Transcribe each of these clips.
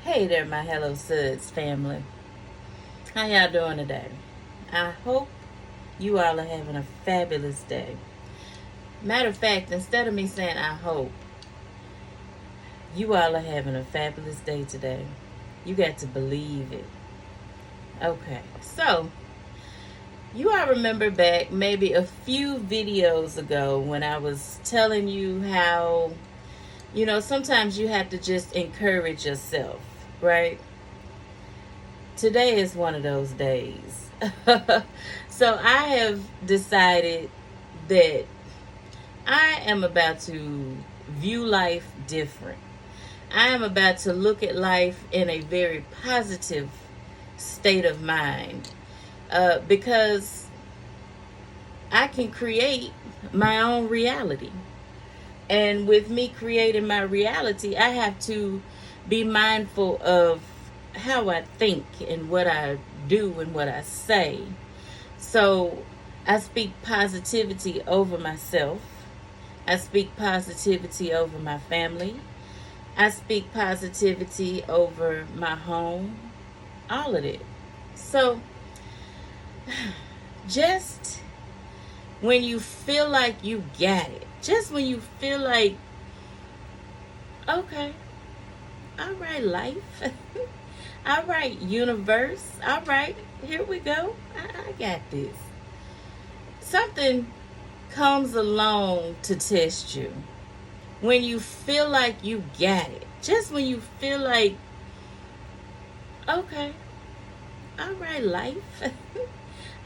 Hey there, my Hello Sudz family. How y'all doing today? I hope you all are having a fabulous day. Matter of fact, instead of me saying I hope, you all are having a fabulous day today. You got to believe it. Okay, so you all remember back maybe a few videos ago when I was telling you how, sometimes you have to just encourage yourself, right? Today is one of those days. So I have decided that I am about to view life different. I am about to look at life in a very positive state of mind because I can create my own reality. And with me creating my reality, I have to be mindful of how I think and what I do and what I say. So I speak positivity over myself. I speak positivity over my family. I speak positivity over my home. All of it. So just when you feel like you got it, just when you feel like, okay, all right, life. All right, universe. All right, here we go. I got this. Something comes along to test you. When you feel like you got it, just when you feel like, okay, all right, life.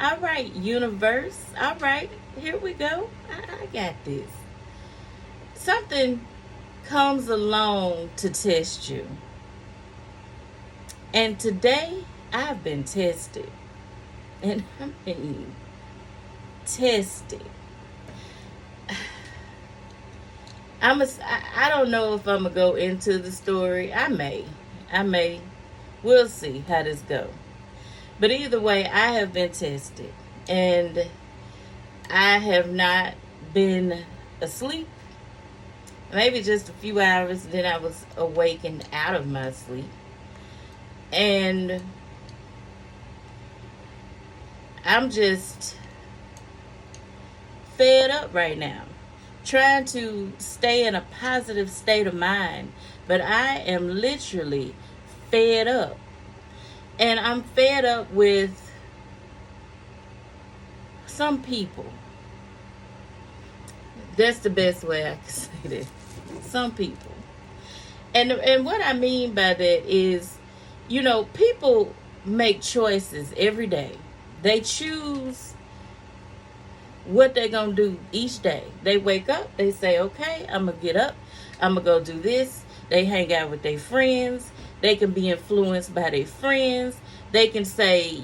All right, universe. All right, here we go. I got this. Something comes along to test you. And today, I've been tested. And I mean, tested. I don't know if I'm going to go into the story. I may. We'll see how this goes. But either way, I have been tested. And I have not been asleep. Maybe just a few hours. Then I was awakened out of my sleep. And I'm just fed up right now, trying to stay in a positive state of mind. But I am literally fed up. And I'm fed up with some people. That's the best way I can say this. Some people. And what I mean by that is, people make choices every day. They choose what they're going to do each day. They wake up, they say, okay, I'm going to get up, I'm going to go do this. They hang out with their friends. They can be influenced by their friends. They can say,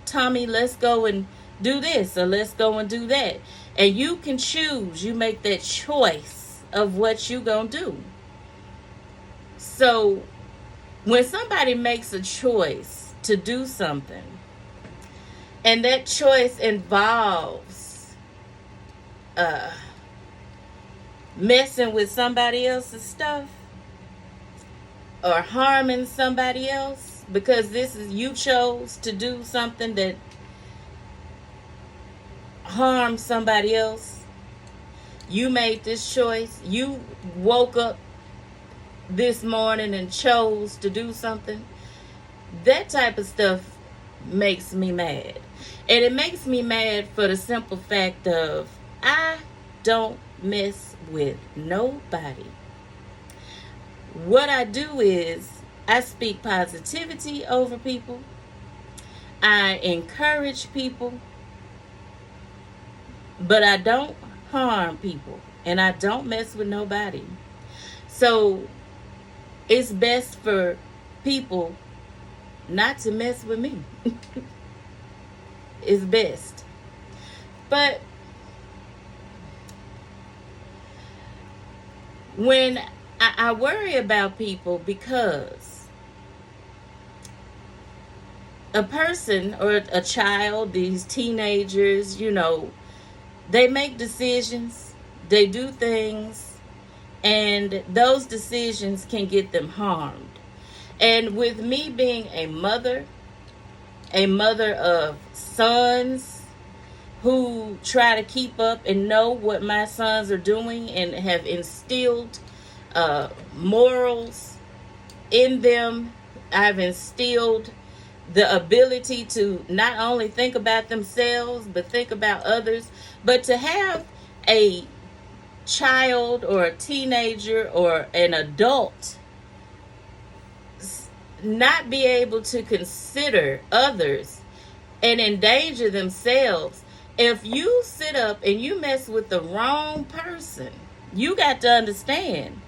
Tommy, let's go and do this, or let's go and do that. And you can choose. You make that choice of what you're going to do. So when somebody makes a choice to do something, and that choice involves messing with somebody else's stuff or harming somebody else, because you chose to do something that harms somebody else. You made this choice. You woke up this morning and chose to do something. That type of stuff makes me mad. And it makes me mad for the simple fact of I don't mess with nobody. What I do is I speak positivity over people. I encourage people. But I don't harm people. And I don't mess with nobody. So it's best for people not to mess with me. It's best. But when I worry about people, because a person or a child, these teenagers, they make decisions, they do things, And those decisions can get them harmed. And with me being a mother of sons who try to keep up and know what my sons are doing and have instilled morals in them, I've instilled the ability to not only think about themselves, but think about others. But to have a child or a teenager or an adult not be able to consider others and endanger themselves, if you sit up and you mess with the wrong person, you got to understand,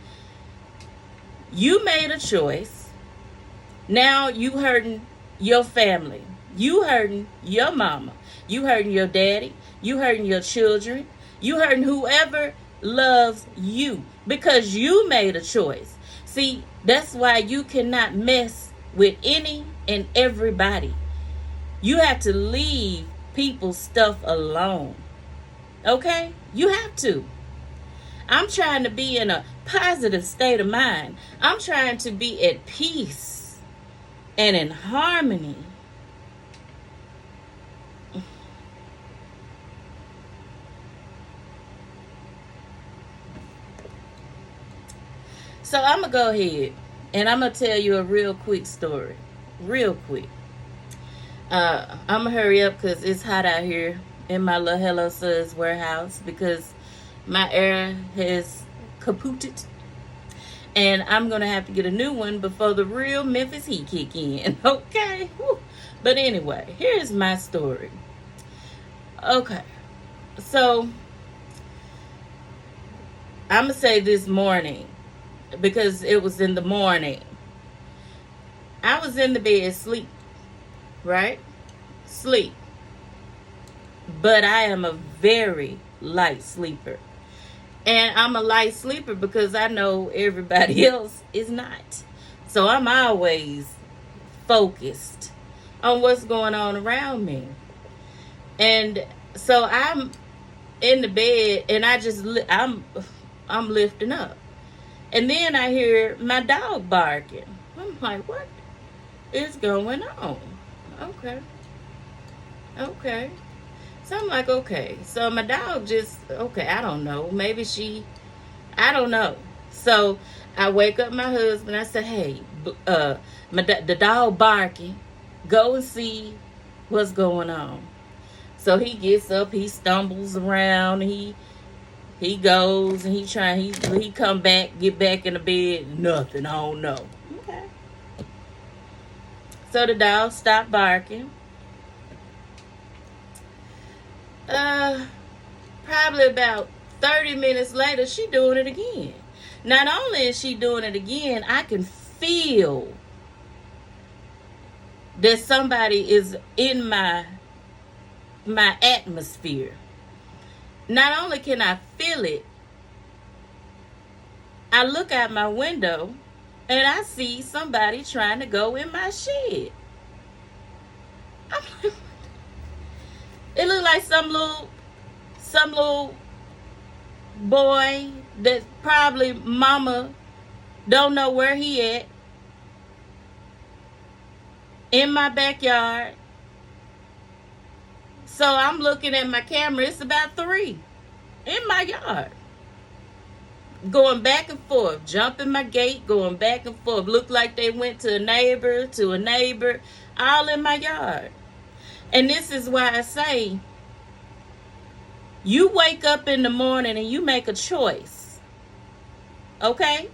you made a choice. Now you hurting your family. You hurting your mama. You hurting your daddy. You hurting your children. You hurting whoever loves you because you made a choice. See, that's why you cannot mess with any and everybody. You have to leave people's stuff alone. Okay? You have to. I'm trying to be in a positive state of mind. I'm trying to be at peace and in harmony. So I'm going to go ahead and I'm going to tell you a real quick story. Real quick. I'm going to hurry up because it's hot out here in my little Hello Sudz warehouse because my air has kapooted. And I'm going to have to get a new one before the real Memphis heat kick in. Okay? Whew. But anyway, here's my story. Okay. So, I'm going to say this morning because it was in the morning. I was in the bed sleep. Right? Sleep. But I am a very light sleeper. And I'm a light sleeper because I know everybody else is not. So I'm always focused on what's going on around me. And so I'm in the bed and I'm lifting up. And then I hear my dog barking. I'm like, what is going on? Okay. So I'm like, okay. So my dog I don't know. Maybe I don't know. So I wake up my husband. I say, hey, the dog barking. Go and see what's going on. So he gets up. He stumbles around. He goes and he come back, get back in the bed. Nothing. I don't know. Okay. So the dog stopped barking. Probably about 30 minutes later, she doing it again. Not only is she doing it again, I can feel that somebody is in my atmosphere. Not only can I feel it, I look out my window and I see somebody trying to go in my shed. I'm like, it looked like some little boy that probably mama don't know where he at in my backyard. So I'm looking at my camera. It's about 3 in my yard. Going back and forth, jumping my gate, going back and forth. Looked like they went to a neighbor, all in my yard. And this is why I say, you wake up in the morning and you make a choice. Okay?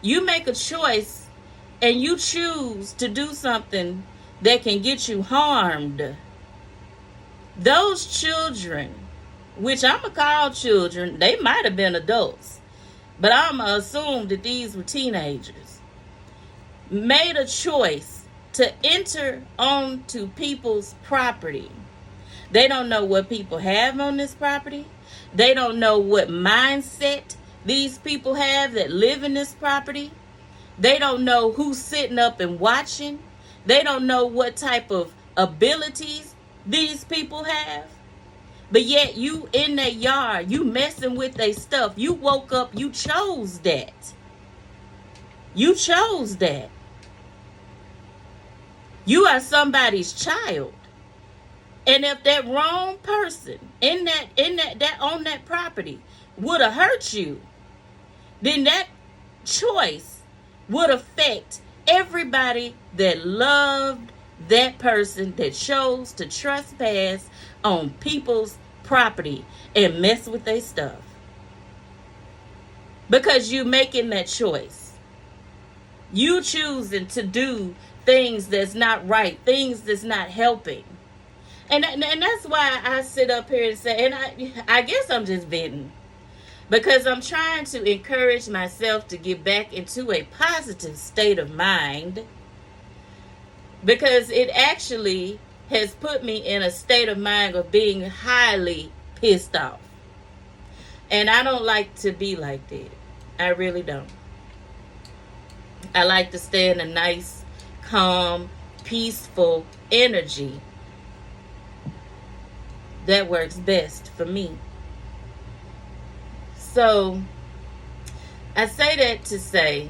You make a choice and you choose to do something that can get you harmed. Those children, which I'm going to call children, they might have been adults, but I'm going to assume that these were teenagers, made a choice to enter onto people's property. They don't know what people have on this property. They don't know what mindset these people have that live in this property. They don't know who's sitting up and watching. They don't know what type of abilities these people have. But yet you in that yard, you messing with their stuff. You woke up, you chose that. You chose that. You are somebody's child. And if that wrong person in that on that property would have hurt you, then that choice would affect everybody that loved that person, that chose to trespass on people's property and mess with their stuff. Because you making that choice. You choosing to do things that's not right, things that's not helping. And that's why I sit up here and say, and I guess I'm just venting. Because I'm trying to encourage myself to get back into a positive state of mind. Because it actually has put me in a state of mind of being highly pissed off. And I don't like to be like that. I really don't. I like to stay in a nice, calm, peaceful energy. That works best for me. So, I say that to say,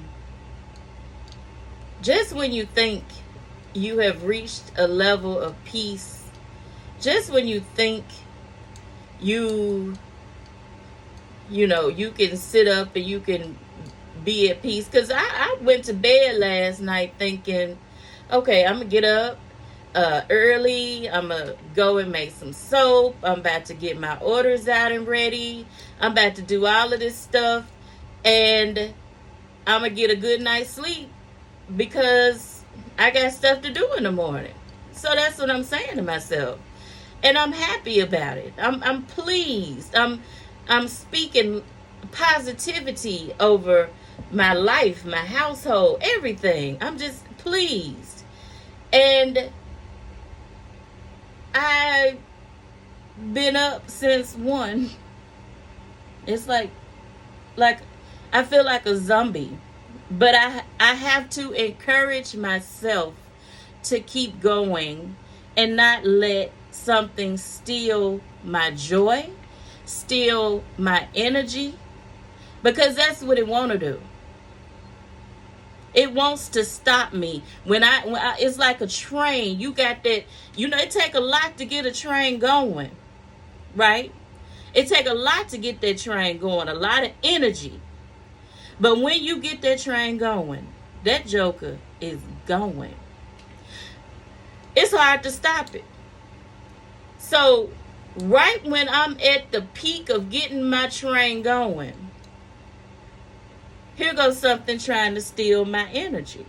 just when you think you have reached a level of peace, just when you think you can sit up and you can be at peace. Because I went to bed last night thinking, okay, I'm going to get up early. I'm going to go and make some soap. I'm about to get my orders out and ready. I'm about to do all of this stuff. And I'm going to get a good night's sleep because I got stuff to do in the morning. So that's what I'm saying to myself. And I'm happy about it. I'm pleased. I'm speaking positivity over my life, my household, everything. I'm just pleased. And I've been up since 1. It's like I feel like a zombie. But I have to encourage myself to keep going and not let something steal my joy, steal my energy, because that's what it want to do. It wants to stop me. When I it's like a train. You got that, it take a lot to get a train going, right? It take a lot to get that train going, a lot of energy. But when you get that train going, that joker is going. It's hard to stop it. So, right when I'm at the peak of getting my train going, here goes something trying to steal my energy.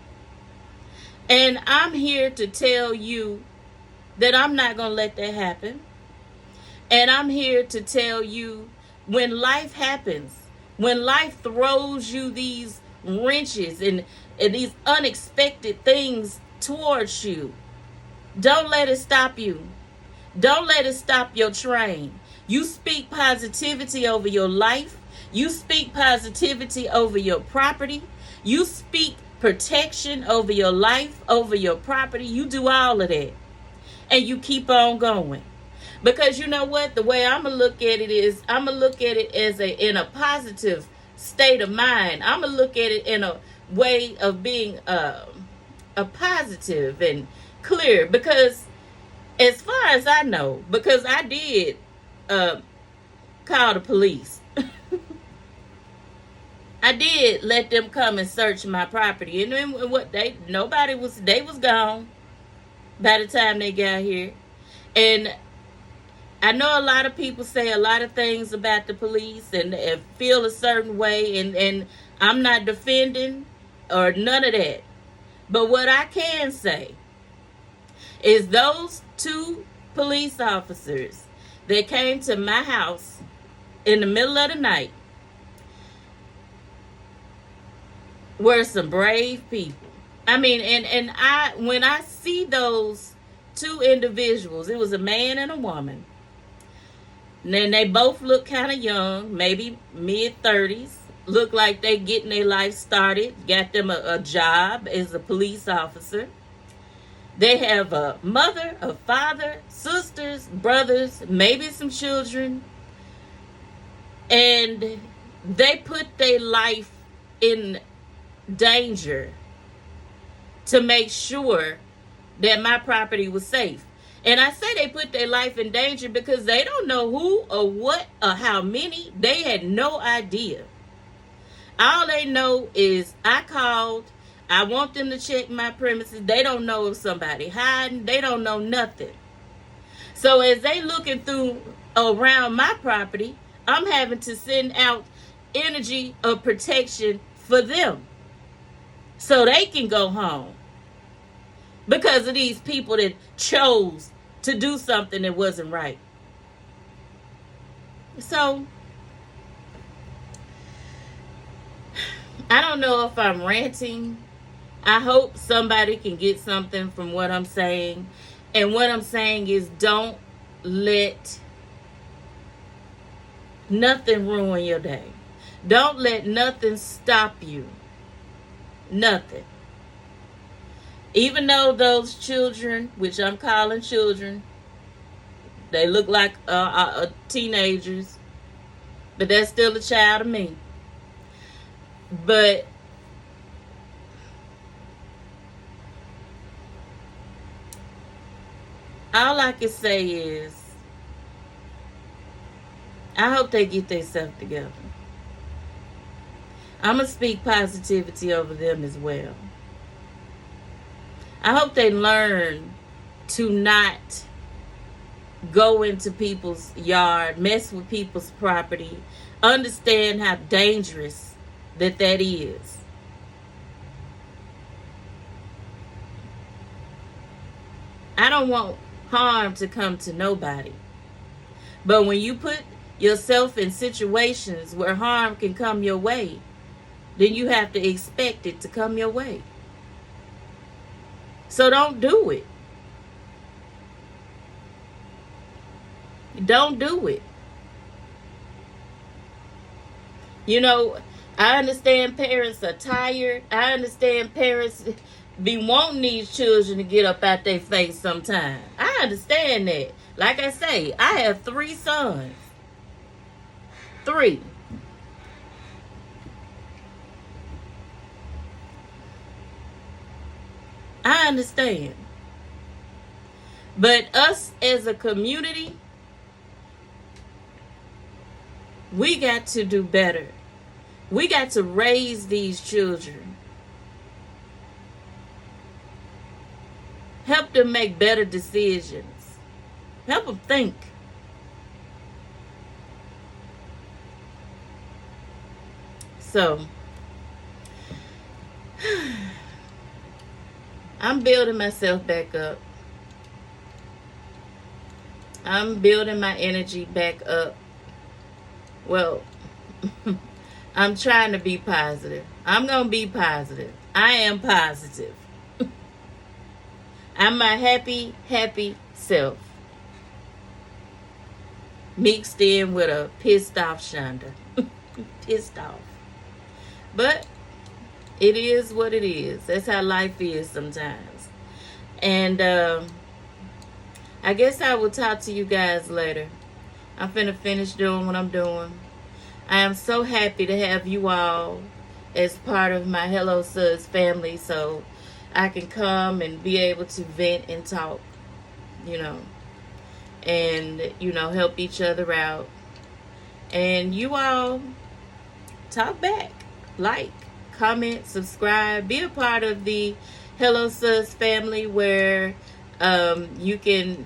And I'm here to tell you that I'm not going to let that happen. And I'm here to tell you, when life happens, when life throws you these wrenches and these unexpected things towards you, don't let it stop you. Don't let it stop your train. You speak positivity over your life. You speak positivity over your property. You speak protection over your life, over your property. You do all of that. And you keep on going. Because you know what? The way I'm going to look at it is, I'm going to look at it as in a positive state of mind. I'm going to look at it in a way of being a positive and clear. Because as far as I know, because I did call the police. I did let them come and search my property. And then they was gone by the time they got here. And I know a lot of people say a lot of things about the police and feel a certain way, and I'm not defending or none of that. But what I can say is those 2 police officers that came to my house in the middle of the night were some brave people. I mean, and when I see those 2 individuals, it was a man and a woman. And then they both look kind of young, maybe mid-30s. Look like they getting their life started. Got them a job as a police officer. They have a mother, a father, sisters, brothers, maybe some children, and they put their life in danger to make sure that my property was safe. And I say they put their life in danger because they don't know who or what or how many. They had no idea. All they know is I called. I want them to check my premises. They don't know if somebody hiding. They don't know nothing. So as they looking through around my property, I'm having to send out energy of protection for them so they can go home because of these people that chose to do something that wasn't right. So I don't know if I'm ranting. I hope somebody can get something from what I'm saying. And what I'm saying is don't let nothing ruin your day. Don't let nothing stop you. Nothing. Even though those children, which I'm calling children, they look like teenagers, but that's still a child to me. But all I can say is I hope they get themselves together. I'm going to speak positivity over them as well. I hope they learn to not go into people's yard, mess with people's property, understand how dangerous that is. I don't want harm to come to nobody. But when you put yourself in situations where harm can come your way, then you have to expect it to come your way. So don't do it. Don't do it. You know, I understand parents are tired. I understand parents be wanting these children to get up out their face sometimes. I understand that. Like I say, I have 3 sons. 3. I understand. But us as a community, we got to do better. We got to raise these children. Help them make better decisions. Help them think. So, I'm building myself back up. I'm building my energy back up. Well, I'm trying to be positive. I'm going to be positive. I am positive. I'm my happy, happy self. Mixed in with a pissed off Shonda. Pissed off. But it is what it is. That's how life is sometimes. And I guess I will talk to you guys later. I'm finna finish doing what I'm doing. I am so happy to have you all as part of my Hello Sudz family, so I can come and be able to vent and talk, and, help each other out. And you all talk back, like, comment, subscribe, be a part of the Hello Sudz family where you can,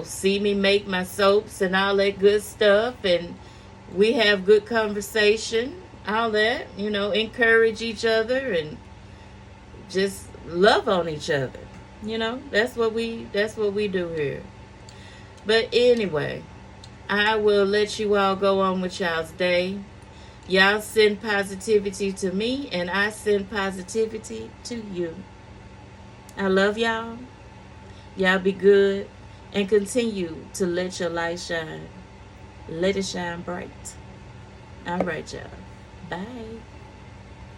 see me make my soaps and all that good stuff, and we have good conversation, all that, encourage each other and just love on each other. That's what we do here. But anyway, I will let you all go on with y'all's day. Y'all send positivity to me, and I send positivity to you. I love y'all. Y'all be good, and continue to let your light shine. Let it shine bright. All right, y'all. Bye.